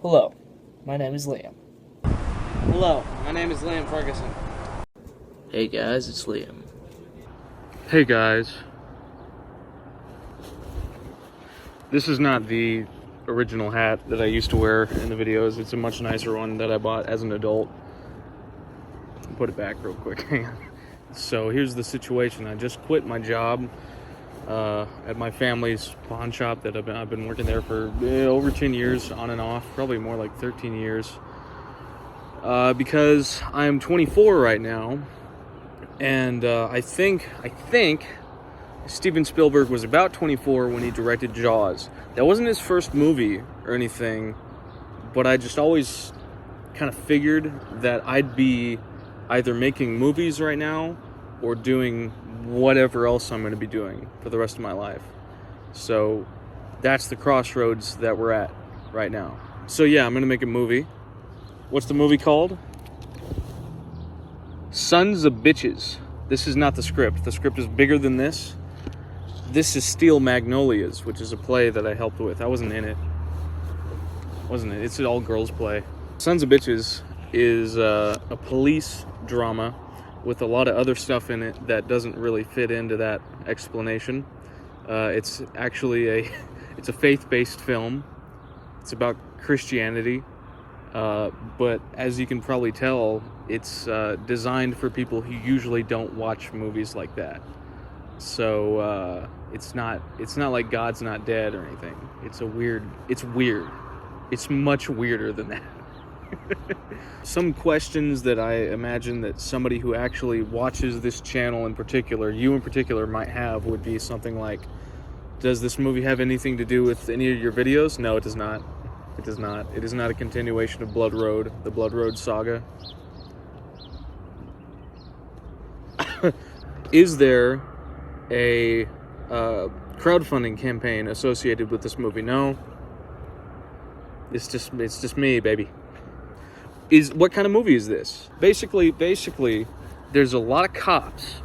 Hello, my name is Liam. Hello, my name is Liam Ferguson. Hey guys, it's Liam. Hey guys. This is not the original hat that I used to wear in the videos. It's a much nicer one that I bought as an adult. Put it back real quick. Hang on. So here's the situation. I just quit my job at my family's pawn shop that I've been working there for over 10 years on and off, probably more like 13 years. Because I'm 24 right now, and I think Steven Spielberg was about 24 when he directed Jaws. That wasn't his first movie or anything, but I just always kind of figured that I'd be either making movies right now or doing whatever else I'm going to be doing for the rest of my life. So that's the crossroads that we're at right now. So yeah, I'm going to make a movie. What's the movie called? Sons of Bitches. This is not the script. The script is bigger than this. This is Steel Magnolias, which is a play that I helped with. I wasn't in it. Wasn't it? It's an all-girls play. Sons of Bitches is a police drama with a lot of other stuff in it that doesn't really fit into that explanation. It's actually it's a faith-based film. It's about Christianity. But as you can probably tell, it's designed for people who usually don't watch movies like that. So it's not like God's Not Dead or anything. It's weird. It's much weirder than that. Some questions that I imagine that somebody who actually watches this channel in particular, you in particular, might have would be something like, does this movie have anything to do with any of your videos? No, it does not. It does not. It is not a continuation of Blood Road, the Blood Road saga. Is there a crowdfunding campaign associated with this movie? No. It's just me, baby. What kind of movie is this? Basically, there's a lot of cops,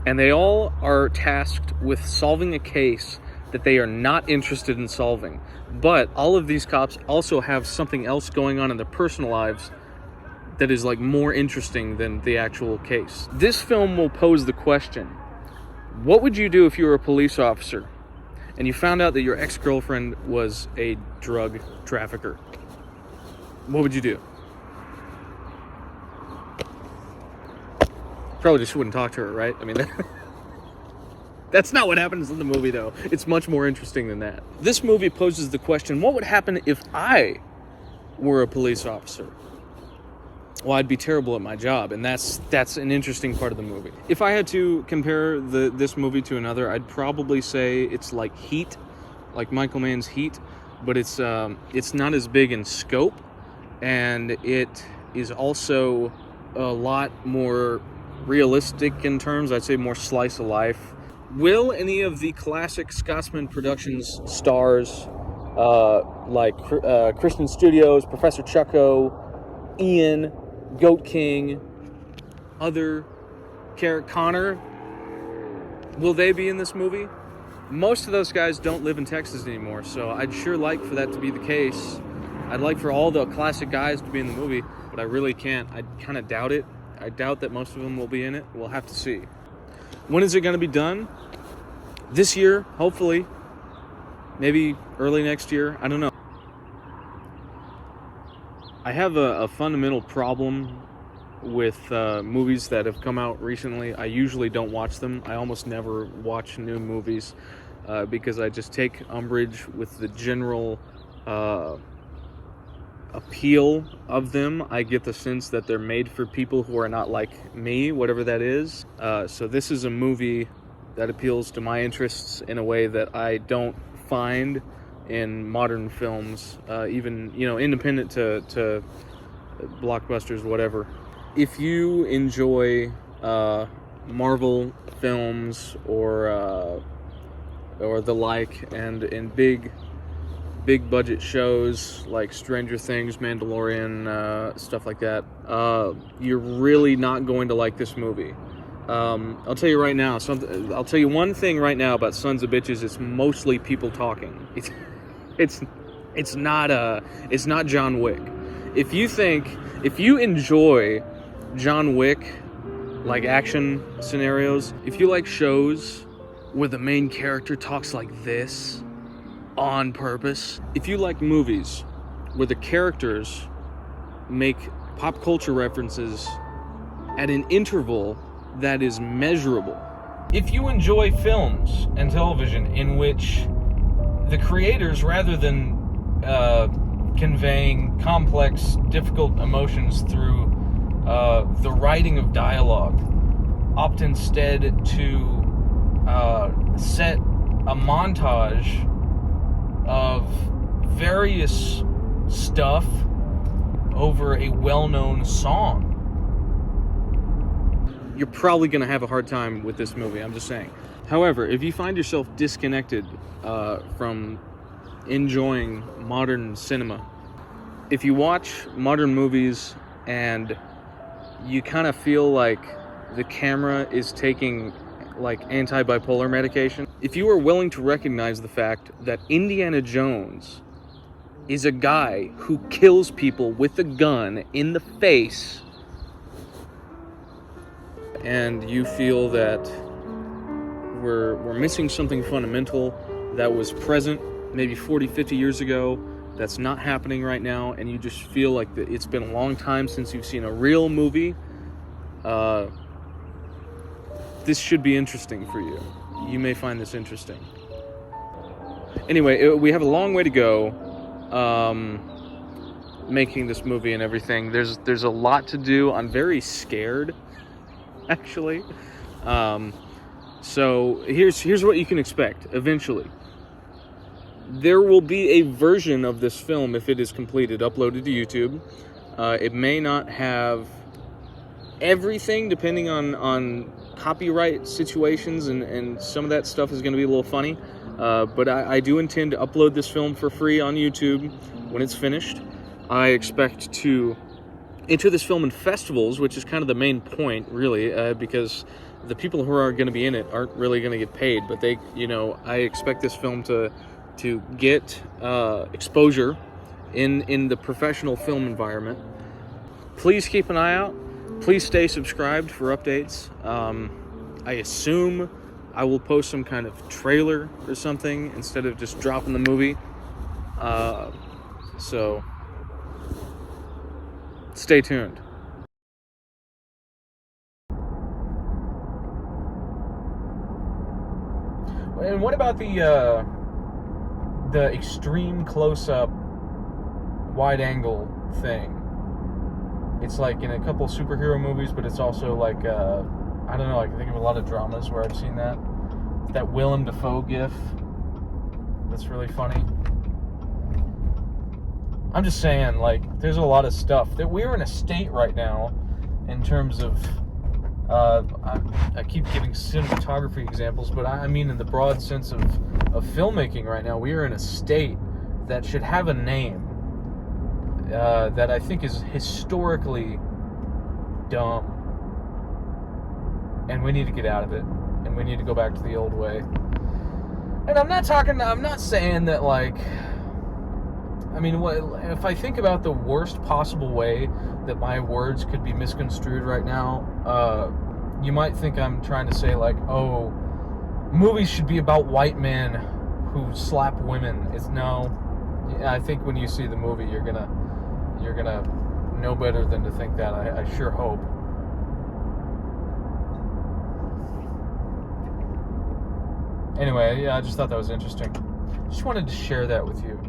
and they all are tasked with solving a case that they are not interested in solving. But all of these cops also have something else going on in their personal lives that is like more interesting than the actual case. This film will pose the question, what would you do if you were a police officer and you found out that your ex-girlfriend was a drug trafficker? What would you do? Probably just wouldn't talk to her, right? I mean, that's not what happens in the movie, though. It's much more interesting than that. This movie poses the question, what would happen if I were a police officer? Well, I'd be terrible at my job, and that's an interesting part of the movie. If I had to compare this movie to another, I'd probably say it's like Heat, like Michael Mann's Heat, but it's not as big in scope, and it is also a lot more realistic in terms, I'd say more slice of life. Will any of the classic Scotsman Productions stars, like Christian Studios, Professor Chucko, Ian, Goat King, other Connor, will they be in this movie? Most of those guys don't live in Texas anymore, so I'd sure like for that to be the case. I'd like for all the classic guys to be in the movie, but I really can't. I kind of doubt it. I doubt that most of them will be in it. We'll have to see. When is it going to be done? This year, hopefully. Maybe early next year. I don't know. I have a fundamental problem with movies that have come out recently. I usually don't watch them. I almost never watch new movies because I just take umbrage with the general appeal of them. I get the sense that they're made for people who are not like me, whatever that is. So this is a movie that appeals to my interests in a way that I don't find in modern films, even, independent to blockbusters, whatever. If you enjoy Marvel films or the like, and big budget shows like Stranger Things, Mandalorian, stuff like that, you're really not going to like this movie. I'll tell you right now, I'll tell you one thing right now about Sons of Bitches. It's mostly people talking. It's It's not John Wick. If you enjoy John Wick, like action scenarios, if you like shows where the main character talks like this on purpose, if you like movies where the characters make pop culture references at an interval that is measurable, if you enjoy films and television in which the creators, rather than conveying complex, difficult emotions through the writing of dialogue, opt instead to set a montage of various stuff over a well-known song, you're probably going to have a hard time with this movie, I'm just saying. However, if you find yourself disconnected from enjoying modern cinema, if you watch modern movies and you kind of feel like the camera is taking like anti-bipolar medication, if you are willing to recognize the fact that Indiana Jones is a guy who kills people with a gun in the face, and you feel that we're missing something fundamental that was present maybe 40, 50 years ago, that's not happening right now, and you just feel like it's been a long time since you've seen a real movie, this should be interesting for you. You may find this interesting. Anyway, we have a long way to go making this movie and everything. There's a lot to do. I'm very scared, actually. So here's what you can expect eventually. There will be a version of this film, if it is completed, uploaded to YouTube. It may not have everything, depending on copyright situations, and some of that stuff is going to be a little funny. But I do intend to upload this film for free on YouTube when it's finished. I expect to enter this film in festivals, which is kind of the main point, really, because the people who are going to be in it aren't really going to get paid. But I expect this film to get exposure in the professional film environment. Please keep an eye out. Please stay subscribed for updates. I assume I will post some kind of trailer or something instead of just dropping the movie. So stay tuned. And what about the extreme close-up, wide-angle thing? It's like in a couple superhero movies, but it's also like, I don't know, I can think of a lot of dramas where I've seen that. That Willem Dafoe gif. That's really funny. I'm just saying, like, there's a lot of stuff. That we're in a state right now, in terms of, I keep giving cinematography examples, but I mean in the broad sense of filmmaking right now, we are in a state that should have a name. That I think is historically dumb, and we need to get out of it, and we need to go back to the old way. And I'm not saying that, like, I mean, if I think about the worst possible way that my words could be misconstrued right now, you might think I'm trying to say, like, oh, movies should be about white men who slap women. No. I think when you see the movie, you're gonna know better than to think that. I sure hope. Anyway, yeah, I just thought that was interesting. Just wanted to share that with you.